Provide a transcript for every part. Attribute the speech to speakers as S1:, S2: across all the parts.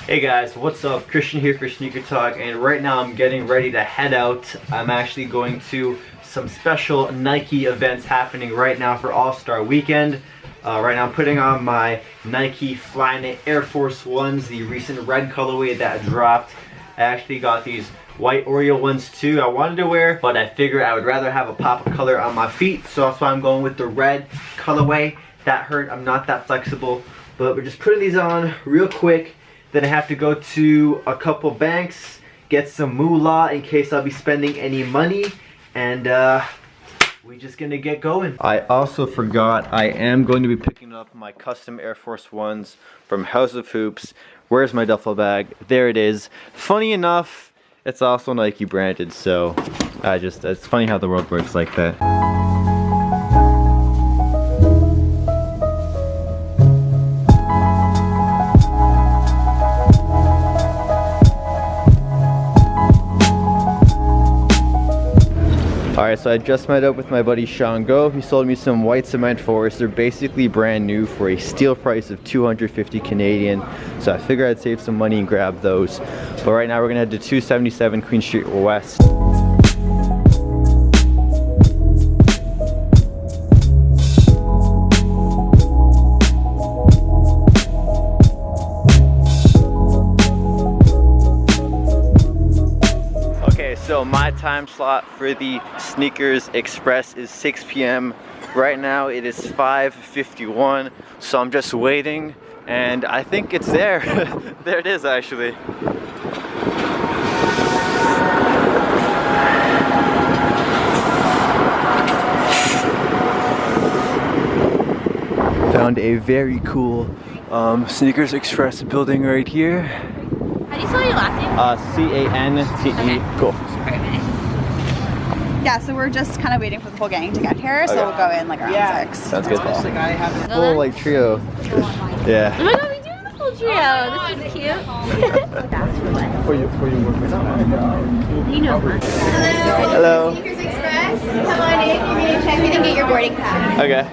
S1: Hey guys, what's up? Christian here for SneakerTalk, and right now I'm getting ready to head out. I'm actually going to some special Nike events happening right now for All-Star Weekend. Right now I'm putting on my Nike Flyknit Air Force Ones, the recent red colorway that dropped. I actually got these white Oreo ones too I wanted to wear, but I figured I would rather have a pop of color on my feet, so that's why I'm going with the red colorway. That hurt, I'm not that flexible, but we're just putting these on real quick. Then I have to go to a couple banks, get some moolah in case I'll be spending any money, and we're just gonna get going. I also forgot I am going to be picking up my custom Air Force Ones from House of Hoops. Where's my duffel bag? There it is. Funny enough, it's also Nike branded, so it's funny how the world works like that. Alright, so I just met up with my buddy Sean Go. He sold me some white cement fours. They're basically brand new for a steal price of 250 Canadian. So I figured I'd save some money and grab those. But right now we're gonna head to 277 Queen Street West. So my time slot for the SNKRS XPRESS is 6 p.m. Right now it is 5:51, so I'm just waiting, and I think it's there. There it is actually. Found a very cool SNKRS XPRESS building right here.
S2: How do you spell your last name?
S1: C-A-N-T-E. Okay. Cool.
S3: Yeah, so we're just kind of waiting for the whole gang to get here, so we'll go in like around 6.
S1: Sounds good. Full like trio. Yeah.
S2: Oh my god, we do have a full trio. This is cute.
S1: For you work with
S2: You know.
S1: Hello.
S2: SNKRS XPRESS. Come on in, give me a check in and get your boarding pass.
S1: Okay.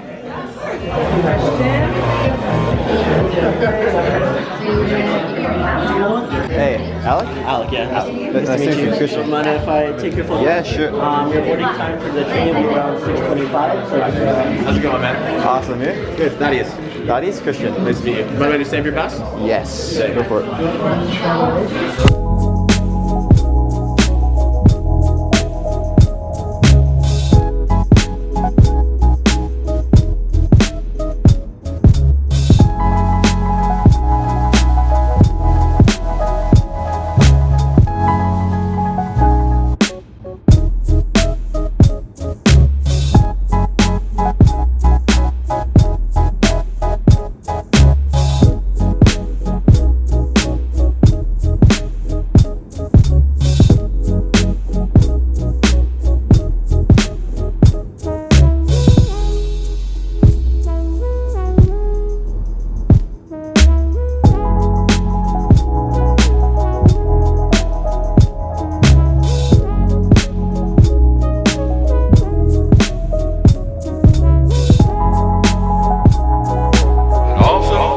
S1: Hey, Alec?
S4: Alec, yeah.
S1: Nice to meet you, Christian.
S4: Do you mind if I take your phone?
S1: Yeah, sure.
S4: Your boarding time for the train will be around 6:25. So
S5: How's it going, man?
S1: Awesome, yeah?
S5: Good. Thaddeus.
S1: Thaddeus, Christian.
S5: Nice to meet you. Am I ready to stamp your pass?
S1: Yes. Go for it.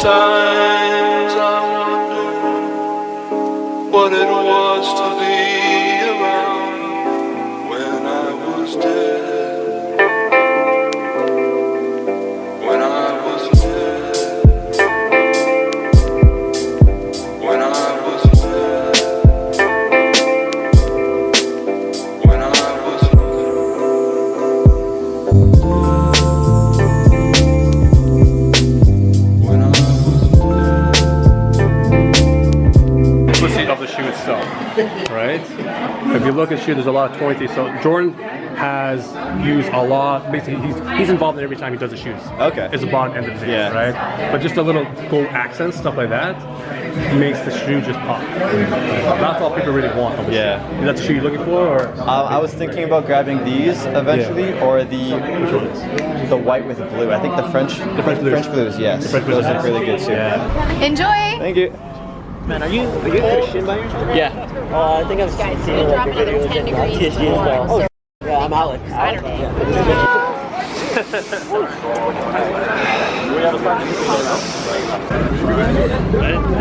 S6: Sometimes I wonder what it was to be around when I was dead. When I was dead. When I was dead. When I was
S7: of the shoe itself, right? If you look at the shoe, there's a lot of toy things. So Jordan has used a lot. Basically, he's involved in every time he does the shoes.
S1: Okay.
S7: It's a bottom end of the day,
S1: Yeah.
S7: right? But just a little gold accents, stuff like that, makes the shoe just pop. That's all people really want. From the
S1: Yeah.
S7: shoe. Is that the shoe you're looking for, or?
S1: I was thinking about grabbing these eventually, or the white with the blue. I think the French blues, yes.
S7: The French blues,
S1: those look really good too.
S7: Yeah.
S3: Enjoy!
S1: Thank you.
S4: Man, are you Christian by your chance?
S5: Yeah.
S4: I think I've seen
S2: Drop another 10 degrees.
S4: TSG as well.
S2: So
S4: Yeah, I'm Alex.
S2: I don't know.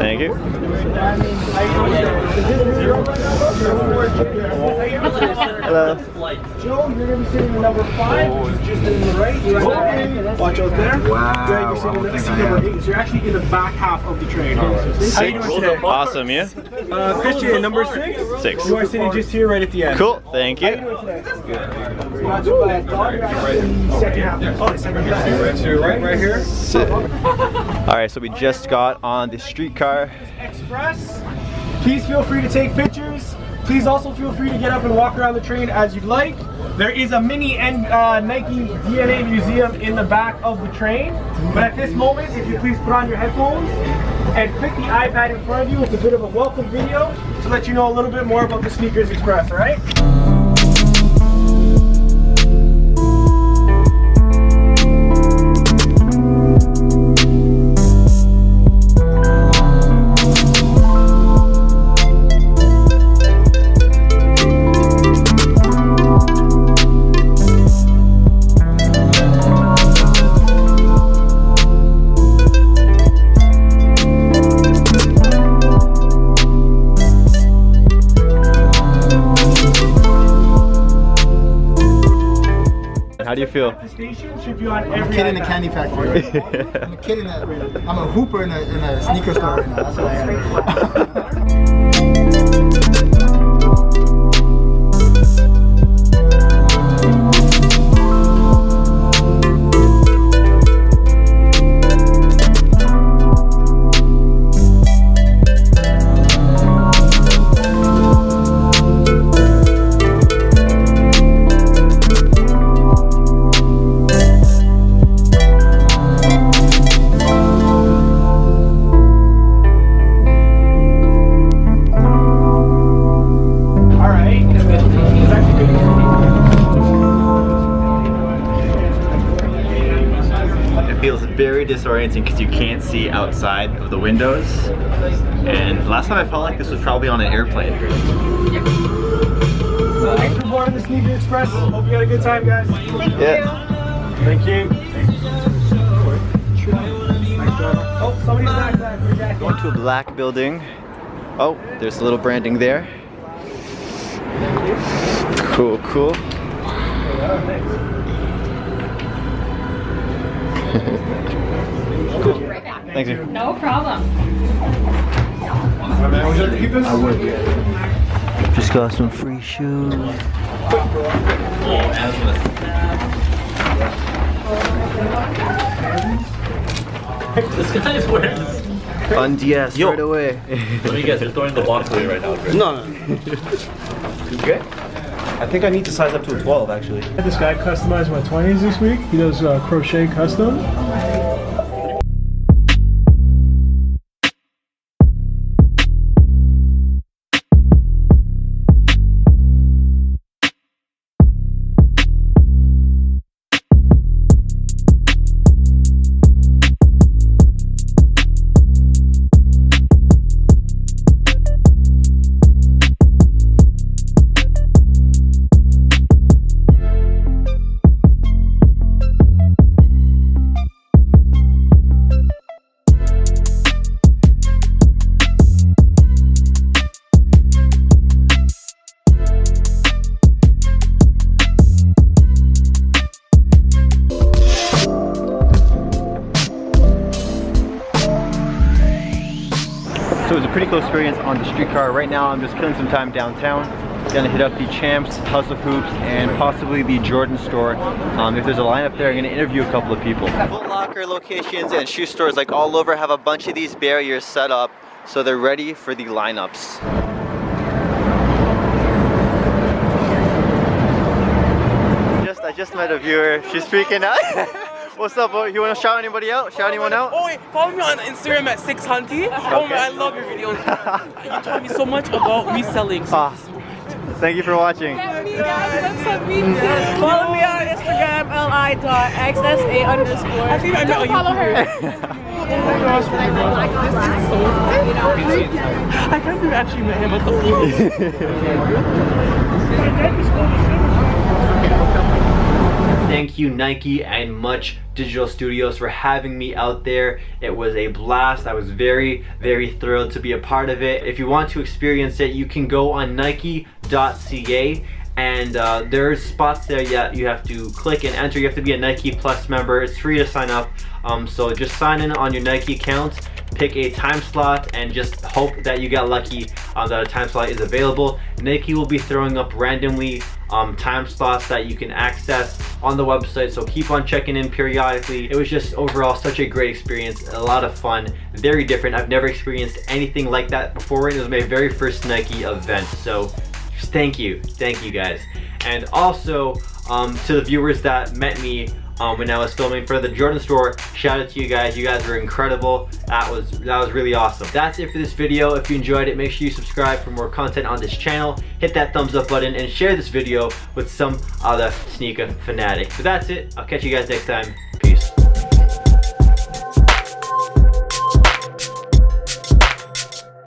S1: Thank you. Hello.
S4: Joe, you're going to be sitting in number 5, just in the right. Watch out there.
S1: Wow.
S4: Greg, you're sitting in number 8. So you're actually in the back half of the train. How you doing today?
S1: Awesome, yeah?
S4: Christian, number 6?
S1: 6.
S4: You are sitting just here right at the end.
S1: Cool, thank
S4: How you
S1: you.
S4: doing today? Not too bad. You're actually in the second half. Oh, the second half. Right here.
S1: Alright, so we just got on the Streetcar.
S4: Express. Please feel free to take pictures. Please also feel free to get up and walk around the train as you'd like. There is a mini Nike DNA museum in the back of the train. But at this moment, if you please put on your headphones and click the iPad in front of you, it's a bit of a welcome video to let you know a little bit more about the SNKRS XPRESS, alright?
S1: How do you feel?
S4: The station should be on every
S8: Kid in a
S4: iPad.
S8: candy factory. I'm a kid in a, I'm a hooper in a sneaker store right now. That's what I
S1: Feels very disorienting because you can't see outside of the windows. And last time I felt like this was probably on an airplane.
S4: Thanks for boarding the SNKRS XPRESS. Hope you had a good time, guys.
S1: Yeah.
S4: Thank you. Oh, somebody's back there.
S1: Going to a black building. Oh, there's a little branding there. Cool, cool. Cool. Thank you.
S2: No problem.
S4: I would.
S1: Just got some free shoes.
S5: This guy is wearing this.
S1: Undies right away.
S5: Let me guess, you're throwing the box away right now, Chris.
S9: No.
S1: Okay.
S9: I think I need to size up to a 12 actually.
S4: This guy customized my 20s this week. He does crochet custom.
S1: So it was a pretty cool experience on the Streetcar. Right now I'm just killing some time downtown. Gonna hit up the Champs, House of Hoops, and possibly the Jordan store. If there's a lineup there, I'm gonna interview a couple of people. Foot Locker locations and shoe stores like all over have a bunch of these barriers set up so they're ready for the lineups. I just met a viewer. She's freaking out. What's up, boy? You want to shout anybody out? Shout anyone out?
S10: Oh wait, follow me on Instagram at 6hunty. Oh man, I love your videos. You taught me so much about reselling. So
S1: thank you for watching.
S10: follow me on Instagram li.xsa_. I think I know
S2: Follow her.
S10: I can't believe I actually met him at the pool.
S1: thank you Nike and Much Digital Studios for having me out there. It was a blast. I was very, very thrilled to be a part of it. If you want to experience it, you can go on nike.ca, and there's spots there you have to click and enter. You have to be a Nike Plus member. It's free to sign up. So just sign in on your Nike account, pick a time slot, and just hope that you get lucky that a time slot is available. Nike will be throwing up randomly time slots that you can access on the website, so keep on checking in periodically. It was just overall such a great experience, a lot of fun, very different. I've never experienced anything like that before. It was my very first Nike event, so just thank you guys. And also to the viewers that met me when I was filming for the Jordan store, shout out to you guys. You guys were incredible. That was really awesome. That's it for this video. If you enjoyed it, make sure you subscribe for more content on this channel. Hit that thumbs up button and share this video with some other sneaker fanatic. But that's it. I'll catch you guys next time.